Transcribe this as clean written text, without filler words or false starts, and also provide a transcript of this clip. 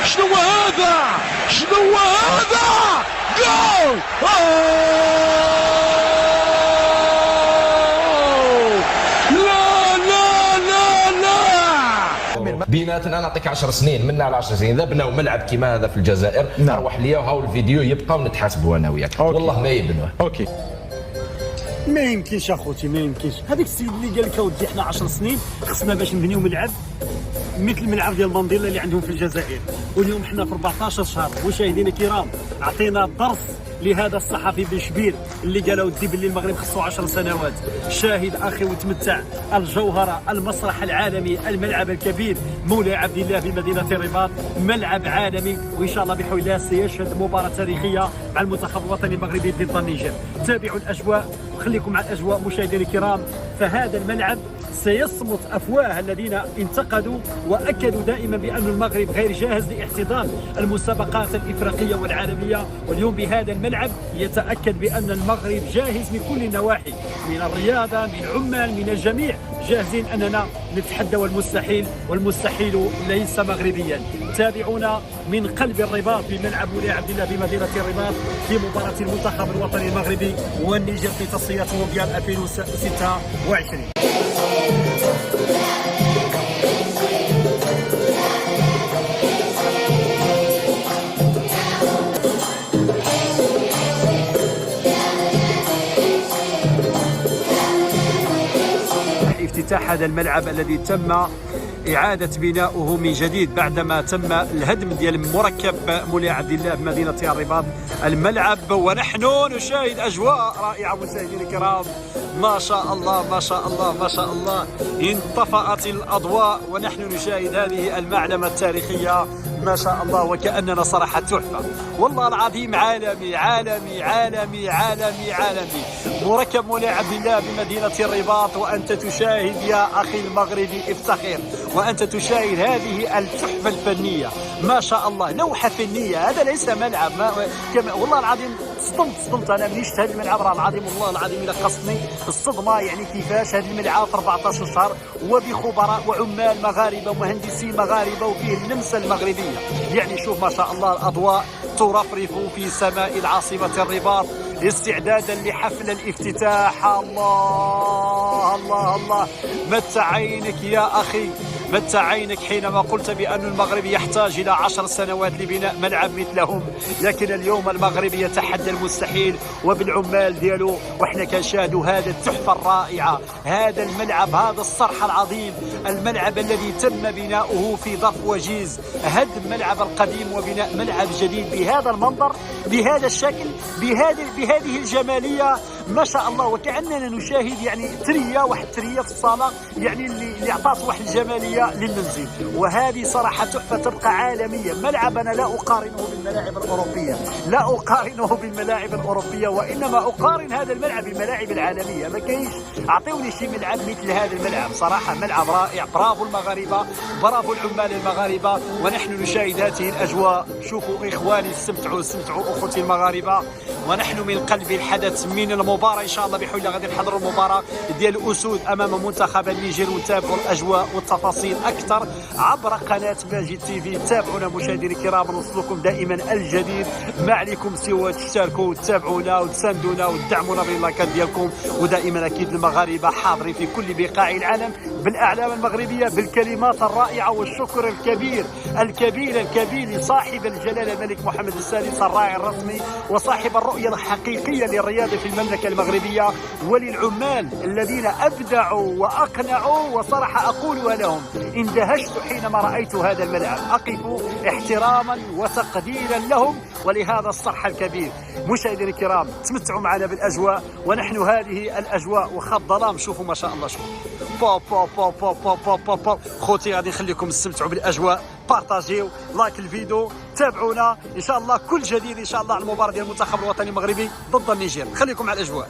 شنو هذا؟ شنو هذا؟ جول! لا لا لا لا. بيناتنا نعطيك 10 سنين منا على 10 سنين اذا بناو ملعب كيما هذا في الجزائر نروح ليا وهاو الفيديو يبقى ونتحاسبوا انا وياك. والله ما يبنوه. اوكي ما يمكنش اخوتي، ما يمكنش. هذاك السيد اللي قال لك اودي احنا 10 سنين خصنا باش نبنيو ملعب مثل الملعب ديال مانديلا اللي عندهم في الجزائر، واليوم حنا في 14 شهر. مشاهدينا الكرام، عطينا درس لهذا الصحفي بن شبير اللي قال ودي باللي المغرب خصو 10 سنوات. شاهد اخي وتمتع، الجوهره، المسرح العالمي، الملعب الكبير مولاي عبد الله بمدينه الرباط، ملعب عالمي، وان شاء الله بحول الله سيشهد مباراه تاريخيه مع المنتخب الوطني المغربي ضد النيجر. تابعوا الاجواء، خليكم مع الاجواء مشاهدينا الكرام. فهذا الملعب سيصمت افواه الذين انتقدوا واكدوا دائما بان المغرب غير جاهز لاحتضان المسابقات الافريقيه والعالميه، واليوم بهذا الملعب يتاكد بان المغرب جاهز من كل النواحي، من الرياضه، من العمال، من الجميع جاهزين اننا نتحدى المستحيل، والمستحيل ليس مغربيا. تابعونا من قلب الرباط بملعب مولاي عبد الله بمدينه الرباط في مباراه المنتخب الوطني المغربي والنيجر في تصفيات مونديال 2026. افتتاح هذا الملعب الذي تم إعادة بناؤه من جديد بعدما تم الهدم ديال مركب مولاي عبد الله بمدينة الرباط الملعب، ونحن نشاهد أجواء رائعة مشاهدينا الكرام. ما شاء الله ما شاء الله ما شاء الله، انطفأت الأضواء ونحن نشاهد هذه المعلمة التاريخية. ما شاء الله وكأننا صراحة تحفة والله العظيم. عالمي عالمي عالمي عالمي عالمي، مركب مولاي عبد الله بمدينة الرباط، وأنت تشاهد يا أخي المغربي افتخر، وأنت تشاهد هذه التحفة الفنية. ما شاء الله، لوحة فنية، هذا ليس ملعب. والله العظيم صدمت أنا ملي شفت هذا الملعب. راه العظيم والله العظيم إلا قصني الصدمة، يعني كيفاش هذا الملعب في 14 شهر وبخبراء وعمال مغاربة ومهندسين مغاربة وفيه اللمسة المغربية. يعني شوف ما شاء الله الأضواء ترفرف في سماء العاصمة الرباط استعدادا لحفل الافتتاح. الله الله الله، متع عينك يا أخي، متع عينك حينما قلت بأن المغرب يحتاج إلى 10 سنوات لبناء ملعب مثلهم، لكن اليوم المغرب يتحدى المستحيل وبالعمال ديالو، وإحنا كنشاهدوا هذا التحفة الرائعة، هذا الملعب، هذا الصرح العظيم، الملعب الذي تم بناؤه في ظرف وجيز، هدم ملعب القديم وبناء ملعب جديد بهذا المنظر، بهذا الشكل، بهذه الجمالية. ما شاء الله، وكأننا نشاهد يعني واحد ترية في الصالة، يعني اللي أعطت واحد الجمالية للمنزل. وهذه صراحة تحفة تبقى عالمية. ملعب أنا لا أقارنه بالملاعب الأوروبية، لا أقارنه بالملاعب الأوروبية، وإنما أقارن هذا الملعب بالملاعب العالمية. ما كاينش، أعطيوني شي ملعب مثل هذا الملعب. صراحة ملعب رائع. برافو المغاربة، برافو العمال المغاربة، ونحن نشاهد هذه الأجواء. شوفوا إخواني، استمتعوا أخوتي المغاربة، ونحن من قلب الحدث، من المباراة إن شاء الله بحول غادي نحضروا المباراة ديال الأسود أمام منتخب النيجر، ونتابعوا الأجواء والتفاصيل أكثر عبر قناة ماجد تي في. تابعونا مشاهدينا الكرام، نوصلكم دائما الجديد. ما عليكم سوى تشتركوا وتتابعونا وتساندونا وتدعمونا باللايكات ديالكم، ودائما أكيد المغاربة حاضرين في كل بقاع العالم بالأعلام المغربية بالكلمات الرائعة والشكر الكبير الكبير الكبير لصاحب الجلالة الملك محمد السادس الراعي الرسمي وصاحب الرؤية الحقيقية للرياضة في المملكة المغربية، وللعمال الذين أبدعوا وأقنعوا. وصراحة أقولها لهم، اندهشت حينما رأيت هذا الملعب، أقف احتراما وتقديرا لهم ولهذا الصرح الكبير. مشاهدينا الكرام، تمتعوا معنا بالأجواء، ونحن هذه الأجواء وخط ظلام. شوفوا ما شاء الله، شوفوا خوتي، غادي نخليكم تستمتعوا بالأجواء. بارطاجيو، لايك الفيديو، تابعونا ان شاء الله كل جديد ان شاء الله على المباراه ديال المنتخب الوطني المغربي ضد النيجر. خليكم على الاجواء.